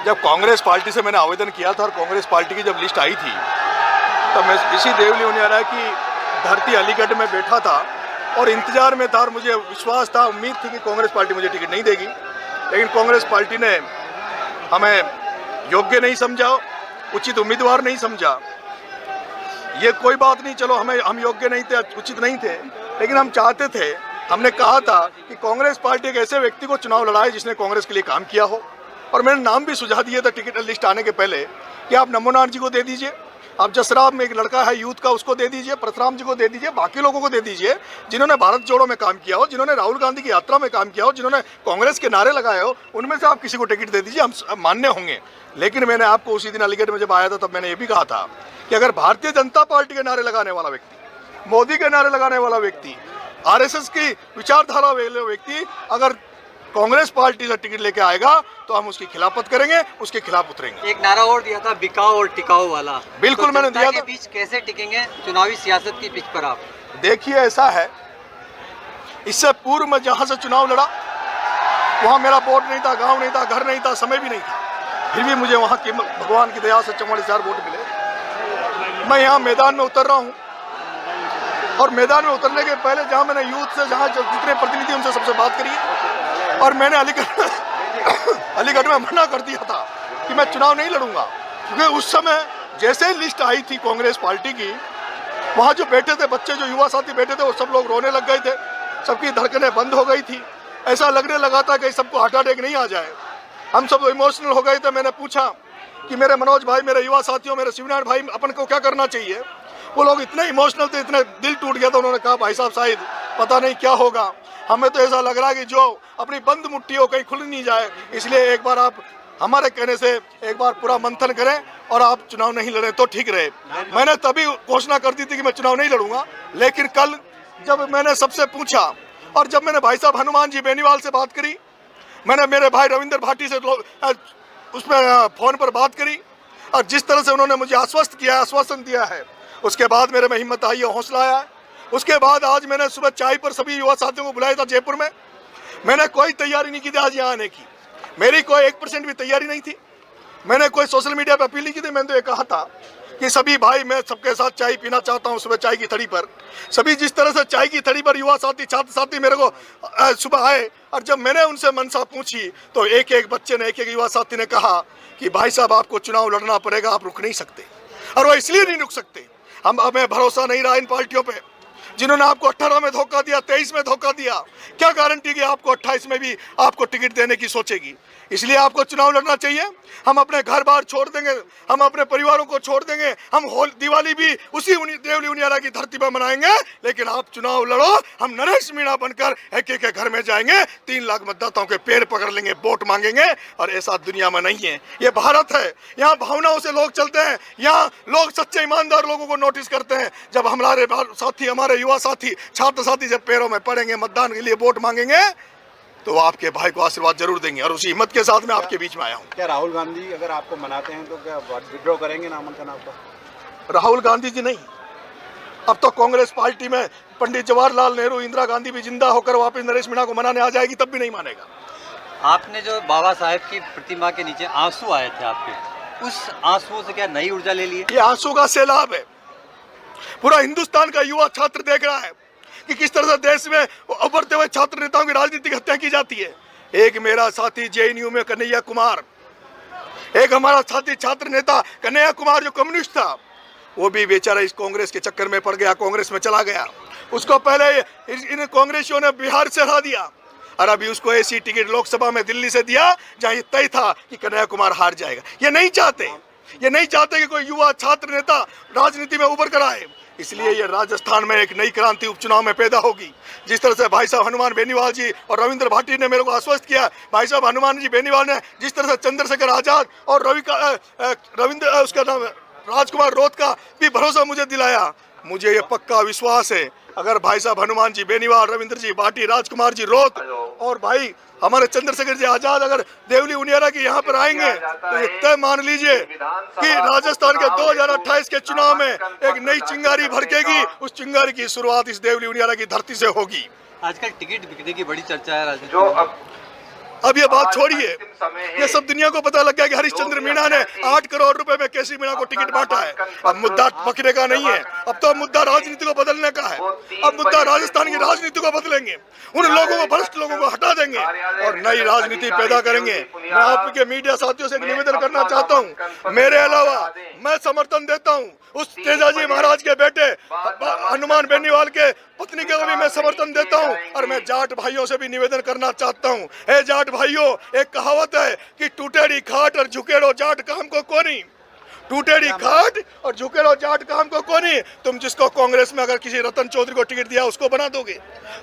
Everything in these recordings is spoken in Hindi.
जब कांग्रेस पार्टी से मैंने आवेदन किया था और कांग्रेस पार्टी की जब लिस्ट आई थी तब मैं इसी देवली उनियारा की धरती अलीगढ़ में बैठा था और इंतजार में था और मुझे विश्वास था, उम्मीद थी कि कांग्रेस पार्टी मुझे टिकट नहीं देगी। लेकिन कांग्रेस पार्टी ने हमें योग्य नहीं समझा, उचित उम्मीदवार नहीं समझा। ये कोई बात नहीं, चलो हम योग्य नहीं थे, उचित नहीं थे, लेकिन हम चाहते थे, हमने कहा था कि कांग्रेस पार्टी एक ऐसे व्यक्ति को चुनाव लड़ाए जिसने कांग्रेस के लिए काम किया हो। और मैंने नाम भी सुझा दिए थे टिकट लिस्ट आने के पहले कि आप नमोनाथ जी को दे दीजिए, आप जसराब में एक लड़का है यूथ का उसको दे दीजिए, परशुराम जी को दे दीजिए, बाकी लोगों को दे दीजिए जिन्होंने भारत जोड़ो में काम किया हो, जिन्होंने राहुल गांधी की यात्रा में काम किया हो, जिन्होंने कांग्रेस के नारे लगाए हो, उनमें से आप किसी को टिकट दे दीजिए, हम मान्य होंगे। लेकिन मैंने आपको उसी दिन अलीगढ़ में जब आया था तब मैंने ये भी कहा था कि अगर भारतीय जनता पार्टी के नारे लगाने वाला व्यक्ति, मोदी के नारे लगाने वाला व्यक्ति, आरएसएस की विचारधारा वाले व्यक्ति अगर कांग्रेस पार्टी से टिकट लेके आएगा तो हम उसकी खिलाफत करेंगे, उसके खिलाफ उतरेंगे। एक नारा और दिया था बिकाऊ और टिकाऊ वाला, बिल्कुल तो मैंने दिया था। बीच कैसे टिकेंगे चुनावी सियासत की पिच पर आप? देखिए ऐसा है, इससे पूर्व में जहां से चुनाव लड़ा वहां मेरा वोट नहीं था, गांव नहीं था, घर नहीं था, समय भी नहीं था, फिर भी मुझे वहां की भगवान की दया से 44,000 वोट मिले। मैं यहाँ मैदान में उतर रहा हूँ और मैदान में उतरने के पहले जहाँ मैंने यूथ से जहाँ जितने प्रतिनिधि उनसे सबसे बात करी और मैंने अलीगढ़ में मना कर दिया था कि मैं चुनाव नहीं लड़ूंगा, क्योंकि उस समय जैसे लिस्ट आई थी कांग्रेस पार्टी की, वहाँ जो बैठे थे बच्चे, जो युवा साथी बैठे थे, वो सब लोग रोने लग गए थे, सबकी धड़कनें बंद हो गई थी, ऐसा लगने लगा था कि सबको हार्ट अटैक नहीं आ जाए। हम सब इमोशनल हो गए थे। मैंने पूछा कि मेरे मनोज भाई, मेरे युवा साथियों, मेरे शिवनारायण भाई, अपन को क्या करना चाहिए? वो लोग इतने इमोशनल थे, इतने दिल टूट गया था। उन्होंने कहा भाई साहब शायद पता नहीं क्या होगा, हमें तो ऐसा लग रहा है कि जो अपनी बंद मुट्ठी हो कहीं खुल नहीं जाए, इसलिए एक बार आप हमारे कहने से एक बार पूरा मंथन करें और आप चुनाव नहीं लड़ें तो ठीक रहे। मैंने तभी घोषणा कर दी थी कि मैं चुनाव नहीं लड़ूंगा। लेकिन कल जब मैंने सबसे पूछा और जब मैंने भाई साहब हनुमान जी बेनीवाल से बात करी, मैंने मेरे भाई रविंद्र भाटी से उसमें फोन पर बात करी और जिस तरह से उन्होंने मुझे आश्वासन दिया है, उसके बाद मेरे में हिम्मत आई है, हौसला आया है। उसके बाद आज मैंने सुबह चाय पर सभी युवा साथियों को बुलाया था जयपुर में। मैंने कोई तैयारी नहीं की थी आज यहाँ आने की, मेरी कोई 1% भी तैयारी नहीं थी। मैंने कोई सोशल मीडिया पर अपील नहीं की थी। मैंने तो ये कहा था कि सभी भाई, मैं सबके साथ चाय पीना चाहता हूँ सुबह चाय की थड़ी पर। सभी जिस तरह से चाय की थड़ी पर युवा साथी, छात्र साथी मेरे को सुबह आए और जब मैंने उनसे मनसा पूछी तो एक एक बच्चे ने, एक एक युवा साथी ने कहा कि भाई साहब आपको चुनाव लड़ना पड़ेगा, आप रुक नहीं सकते। और वो इसलिए नहीं रुक सकते, हमें भरोसा नहीं रहा इन पार्टियों पे जिन्होंने आपको 18 में धोखा दिया, 23 में धोखा दिया। क्या गारंटी कि आपको 28 में भी आपको टिकट देने की सोचेगी? इसलिए आपको चुनाव लड़ना चाहिए। हम अपने घर बार छोड़ देंगे, हम अपने परिवारों को छोड़ देंगे, हम दिवाली भी उसी देवली उनियारा की धरती पर मनाएंगे, लेकिन आप चुनाव लड़ो। हम नरेश मीणा बनकर एक एक के घर में जाएंगे, 3 लाख मतदाताओं के पैर पकड़ लेंगे, वोट मांगेंगे। और ऐसा दुनिया में नहीं है, ये भारत है, यहाँ भावनाओं से लोग चलते हैं, यहाँ लोग सच्चे ईमानदार लोगों को नोटिस करते हैं। जब हमारे साथी, हमारे युवा साथी, छात्र साथी जब पैरों में पड़ेंगे, मतदान के लिए वोट मांगेंगे, तो आपके भाई को आशीर्वाद जरूर देंगे। और उसी हिम्मत के साथ मैं आपके बीच में आया हूँ। क्या राहुल गांधी अगर आपको मनाते हैं तो क्या विड्रॉ करेंगे नामांकन आपका? राहुल गांधी जी नहीं, अब तो कांग्रेस पार्टी में पंडित जवाहरलाल नेहरू, इंदिरा गांधी भी जिंदा होकर वापस नरेश मीणा को मनाने आ जाएगी तब भी नहीं मानेगा। आपने जो बाबा साहेब की प्रतिमा के नीचे आंसू आए थे आपके, उस आंसुओं से क्या नई ऊर्जा ले ली? ये आंसू का सैलाब है। पूरा हिंदुस्तान का युवा छात्र देख रहा है कि किस तरह से देश में उभरते हुए छात्र नेताओं की राजनीतिक हत्या की जाती है। एक मेरा साथी जेएनयू में कन्हैया कुमार, एक हमारा साथी छात्र नेता कन्हैया कुमार जो कम्युनिस्ट था, वो भी बेचारा इस कांग्रेस के चक्कर में पड़ गया, कांग्रेस में चला गया। उसको पहले इन कांग्रेसियों ने बिहार से हरा दिया और अभी उसको ऐसी टिकट लोकसभा में दिल्ली से दिया जहां ये तय था कि कन्हैया कुमार हार जाएगा। ये नहीं चाहते कि कोई युवा छात्र नेता राजनीति में उभर कर आए। इसलिए ये राजस्थान में एक नई क्रांति उपचुनाव में पैदा होगी। जिस तरह से भाई साहब हनुमान बेनीवाल जी और रविंद्र भाटी ने मेरे को आश्वस्त किया, भाई साहब हनुमान जी बेनीवाल ने जिस तरह से चंद्रशेखर आजाद और रविंद्र उसका नाम राजकुमार रोत का भी भरोसा मुझे दिलाया, मुझे ये पक्का विश्वास है अगर भाई साहब हनुमान जी बेनीवाल, रविंद्र जी भाटी, राजकुमार जी रोत और भाई हमारे चंद्रशेखर जी आजाद अगर देवली उनियारा की यहाँ पर आएंगे तो ये तय मान लीजिए कि राजस्थान के 2028 के चुनाव में एक नई चिंगारी भड़केगी। उस चिंगारी की शुरुआत इस देवली उनियारा की धरती से होगी। आजकल टिकट बिकने की बड़ी चर्चा है राजनीति में। अब ये बात छोड़िए, ये सब दुनिया को पता लग गया कि हरिश्चंद्र मीणा ने 8 करोड़ रुपए में केसी मीणा को टिकट बांटा है। अब मुद्दा पकड़ने का नहीं है, अब तो मुद्दा राजनीति को बदलने का है। अब मुद्दा राजस्थान की राजनीति को बदलेंगे, उन लोगों को, भ्रष्ट लोगों को हटा देंगे और नई राजनीति पैदा करेंगे। मैं आपके मीडिया साथियों से एक निवेदन करना चाहता हूँ, मेरे अलावा मैं समर्थन देता हूँ उस तेजाजी महाराज के बेटे हनुमान बेनीवाल के पत्नी को भी मैं समर्थन देता हूं। और मैं जाट भाइयों से भी निवेदन करना चाहता हूं, ए जाट भाइयों, एक कहावत है कि टूटेड़ी खाट और झुकेड़ो जाट काम को कोनी। टूटेड़ी खाट और झुकेड़ो जाट काम को कोनी। तुम जिसको कांग्रेस में अगर किसी रतन चौधरी को टिकट दिया उसको बना दोगे,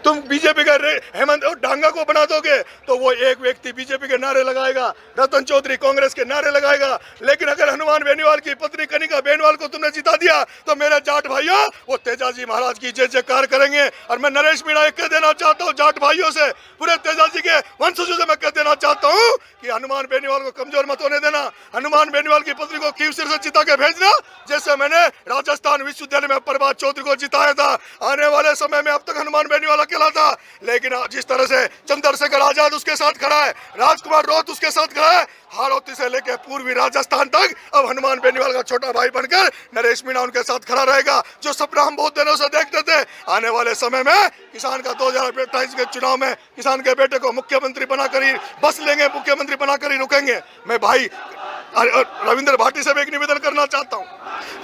तुम बीजेपी का हेमंत डांगा को बना दोगे तो वो एक व्यक्ति बीजेपी के नारे लगाएगा, रतन चौधरी कांग्रेस के नारे लगाएगा। लेकिन अगर हनुमान बेनीवाल की पत्नी कनिका बेनीवाल को तुमने जिता दिया तो मेरे जाट भाइयों, वो तेजाजी महाराज की जय जयकार करेंगे। और मैं नरेश मीणा कह देना चाहता हूँ जाट भाइयों से, पूरे तेजाजी के वंशजों से मैं कह देना चाहता हूँ कि हनुमान बेनीवाल को कमजोर मत होने देना। हनुमान बेनीवाल की पत्नी को कीवसर से जिता के भेजना, जैसे मैंने राजस्थान विश्वविद्यालय में प्रभात चौधरी को जिताया था। आने वाले समय में अब तक हनुमान बेनीवाल अकेला था, लेकिन जिस तरह से चंद्रशेखर आजाद उसके साथ खड़ा है, राजकुमार रोत उसके साथ खड़ा है, हाड़ौती से लेकर पूर्वी राजस्थान तक अब हनुमान बेनीवाल का छोटा भाई बनकर नरेश मीणा उनके साथ खड़ा रहेगा। जो सपना हम बहुत दिनों से देखते थे, आने वाले समय में किसान का 2028 के चुनाव में किसान के बेटे को मुख्यमंत्री बनाकर ही बस लेंगे, मुख्यमंत्री बनाकर ही रुकेंगे। मैं भाई रविंद्र भाटी से भी एक निवेदन करना चाहता हूँ,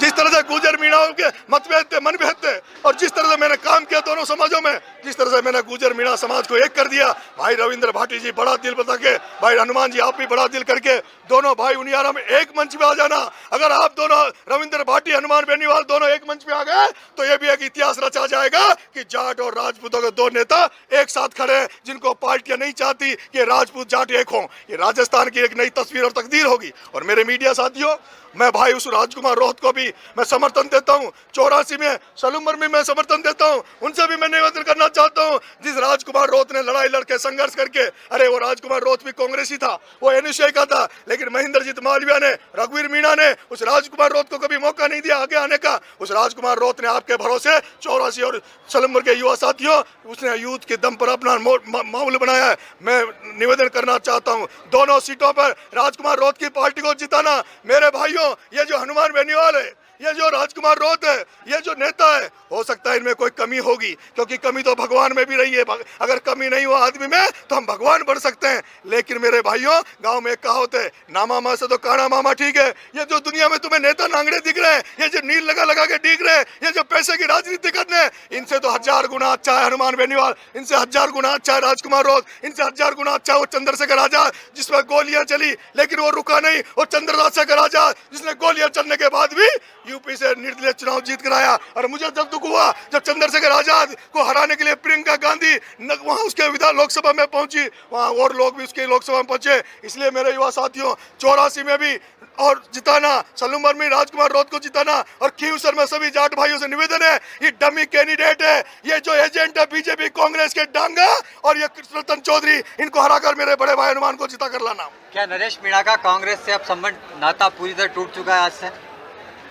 जिस तरह से गुर्जर मीणा के मतभेद थे, मनभेद थे, और जिस तरह से मैंने काम किया दोनों समाजों में, जिस तरह से मैंने गुर्जर मीणा समाज को एक कर दिया, भाई रविंद्र भाटी जी बड़ा दिल बता के, भाई हनुमान जी आप भी बड़ा दिल करके दोनों भाई उनियारा में एक मंच पे आ जाना। अगर आप दोनों रविंद्र भाटी हनुमान बेनीवाल दोनों एक मंच पे आ गए तो ये भी एक इतिहास रचा जाएगा कि जाट और राजपूतों के दो नेता एक साथ खड़े हैं, जिनको पार्टियां नहीं चाहती कि राजपूत जाट एक हों। ये राजस्थान की एक नई तस्वीर और तकदीर होगी। और मेरे मीडिया साथियों, मैं भाई उस राजकुमार रोहत को भी मैं समर्थन देता हूं, 84 में सलूमर में मैं समर्थन देता हूं, उनसे भी मैं निवेदन करना चाहता हूं। जिस राजकुमार रोहत ने लड़ाई लड़के संघर्ष करके, अरे वो राजकुमार रोहत भी कांग्रेसी था, वो एनएसए का था, लेकिन महेंद्रजीत मालविया ने, रघुवीर मीणा ने उस राजकुमार रोहत को कभी मौका नहीं दिया आगे आने का। उस राजकुमार रोहत ने आपके भरोसे 84 और सलूमर के युवा साथियों, उसने यूथ के दम पर अपना माहौल बनाया है। मैं निवेदन करना चाहता हूं, दोनों सीटों पर राजकुमार रोहत की पार्टी को जिताना। मेरे भाइयों, ये जो हनुमान बेनीवाल है, ये जो राजकुमार रोहत है, ये जो नेता है, हो सकता है इनमें कोई कमी होगी, क्योंकि कमी तो भगवान में भी रही है। अगर कमी नहीं हो आदमी में तो हम भगवान बन सकते हैं। लेकिन मेरे भाइयों, गांव में एक कहावत है, ना मामा से तो काना मामा ठीक है। ये जो दुनिया में तुम्हें नेता नांगड़े दिख रहे हैं, ये जो नील लगा लगा के दिख रहे हैं, ये जो पैसे की राजनीति करते हैं, इनसे तो 1000 गुना अच्छा है हनुमान बेनीवाल, इनसे 1000 गुना अच्छा है राजकुमार रोहत, इनसे 1000 गुना अच्छा है वो चंद्रशेखर आजाद, जिसमें गोलियां चली लेकिन वो रुका नहीं। और चंद्रशेखर आजाद जिसने गोलियां चलने के बाद भी यूपी से निर्दलीय चुनाव जीत कर आया। और मुझे जब दुख हुआ जब चंद्रशेखर आजाद को हराने के लिए प्रियंका गांधी वहां उसके विधान लोकसभा में पहुंची, वहां और लोग भी उसके लोकसभा में पहुंचे। इसलिए मेरे युवा साथियों, 84 में भी और जिताना, सलूमर में राजकुमार रोहत को जिताना, और खींवसर में सभी जाट भाइयों से निवेदन है, ये डमी कैंडिडेट है, ये जो एजेंट है बीजेपी कांग्रेस के डांगा और ये रतन चौधरी, इनको हराकर मेरे बड़े भाई हनुमान को जिता कर लाना। क्या नरेश मीणा का कांग्रेस से अब संबंध, नाता पूरी तरह टूट चुका है? आज से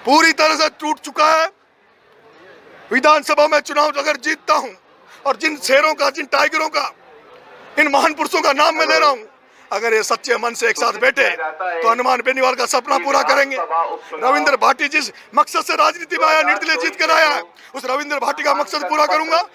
पूरी तरह से टूट चुका है। विधानसभा में चुनाव अगर जीतता हूं, और जिन शेरों का, जिन टाइगरों का, इन महान पुरुषों का नाम मैं ले रहा हूं, अगर ये सच्चे मन से एक साथ बैठे तो हनुमान बेनीवाल का सपना पूरा करेंगे। रविंद्र भाटी जिस मकसद से राजनीति में आया, निर्दलीय जीत कर आया है, उस रविंद्र भाटी का मकसद पूरा करूंगा।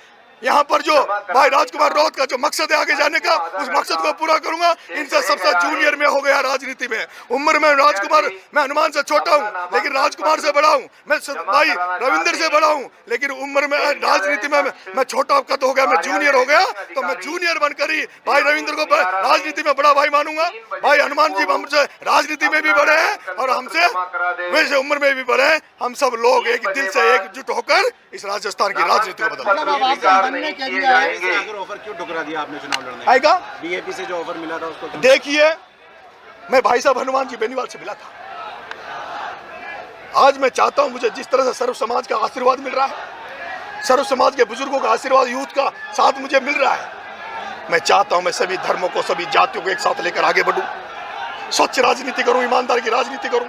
यहाँ पर जो भाई राजकुमार रोहत का जो मकसद है आगे जाने का, उस मकसद को पूरा करूंगा। इनसे सबसे जूनियर में हो गया राजनीति में, उम्र में राजकुमार, मैं हनुमान से छोटा हूँ लेकिन राजकुमार से बड़ा हूँ, मैं भाई रविंद्र से बड़ा हूँ, लेकिन उम्र में राजनीति में मैं छोटा कद हो गया, मैं जूनियर हो गया। तो मैं जूनियर बनकर ही भाई रविंद्र को राजनीति में बड़ा भाई मानूंगा। भाई हनुमान जी हमसे राजनीति में भी बड़े हैं और हमसे वैसे उम्र में भी बड़े हैं। हम सब लोग एक दिल से एकजुट होकर इस राजस्थान की राजनीति को बदलेंगे। ऑफर क्यों ठुकरा दिया आपने चुनाव लड़ने आएगा? बीएपी से जो ऑफर मिला था उसको देखिए, मैं भाई साहब हनुमान जी बेनीवाल से मिला था। आज मैं चाहता हूं, मुझे जिस तरह से सर्व समाज का आशीर्वाद मिल रहा है, सर्व समाज के बुजुर्गों का आशीर्वाद, यूथ का साथ मुझे मिल रहा है, मैं चाहता हूं मैं सभी धर्मों को, सभी जातियों को एक साथ लेकर आगे बढ़ूं, स्वच्छ राजनीति करूं, ईमानदार की राजनीति करूं,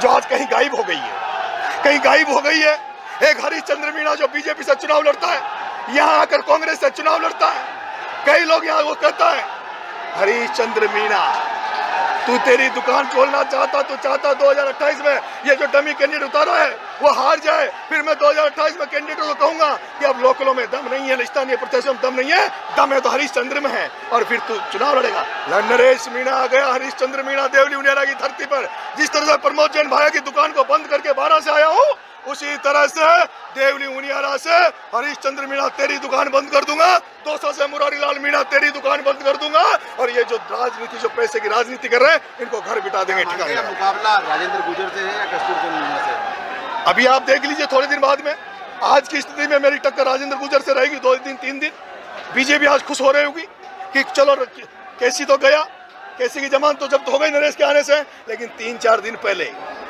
जो आज कहीं गायब हो गई है, कहीं गायब हो गई है। एक हरिश्चंद्र मीणा जो बीजेपी से चुनाव लड़ता है, यहाँ आकर कांग्रेस से चुनाव लड़ता है। कई लोग यहाँ वो कहता है हरीशचंद्र मीणा, तू तेरी दुकान खोलना चाहता, तू चाहता 2028 में ये जो डमी कैंडिडेट उतारा है वो हार जाए, फिर मैं 2028 में कैंडिडेट को कहूंगा कि अब लोकलों में दम नहीं है, स्थानीय प्रत्याशियों में दम नहीं है, दम है तो हरीशचंद्र में है, और फिर तू चुनाव लड़ेगा। नरेश मीणा आ गया, हरीशचंद्र मीणा देवली उनियारा की धरती पर। जिस तरह से प्रमोद जैन भाई की दुकान को बंद करके 12 से आया हूँ, उसी तरह से देवली उनियारा से हरीशचंद्र मीणा तेरी दुकान बंद कर दूंगा, 200 से मुरारी लाल मीणा तेरी दुकान बंद कर दूंगा, और ये जो राजनीति, जो पैसे की राजनीति कर रहे हैं, इनको घर बिठा देंगे ठिकाने। मुकाबला राजेंद्र गुर्जर से है या कस्तूरचंद मीणा से? अभी आप देख लीजिए थोड़े दिन बाद में। आज की स्थिति में मेरी टक्कर राजेंद्र गुर्जर से रहेगी 2 दिन 3 दिन। बीजेपी आज खुश हो रही होगी कि चलो केसी तो गया, केसी की जमानत तो जब्त हो गई नरेश के आने से, लेकिन 3-4 दिन पहले,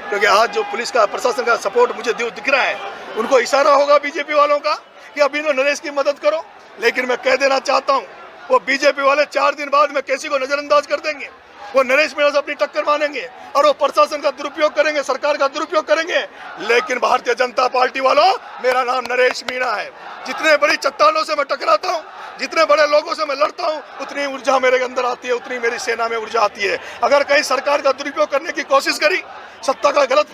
क्योंकि आज जो पुलिस का प्रशासन का सपोर्ट मुझे दिख रहा है, उनको इशारा होगा बीजेपी वालों का कि अभी तो नरेश की मदद करो। लेकिन मैं कह देना चाहता हूँ, वो बीजेपी वाले 4 दिन बाद में केसी को नजरअंदाज कर देंगे, वो नरेश मीणा से अपनी टक्कर मानेंगे, और वो प्रशासन का दुरुपयोग करेंगे, सरकार का दुरुपयोग करेंगे। लेकिन भारतीय जनता पार्टी वालों, मेरा नाम नरेश मीणा है। जितने बड़ी चट्टानों से मैं टकराता हूँ, जितने बड़े लोगों से मैं लड़ता हूँ, उतनी ऊर्जा मेरे अंदर आती है, उतनी मेरी सेना में ऊर्जा आती है। अगर कहीं सरकार का दुरुपयोग करने की कोशिश करी, सत्ता का गलत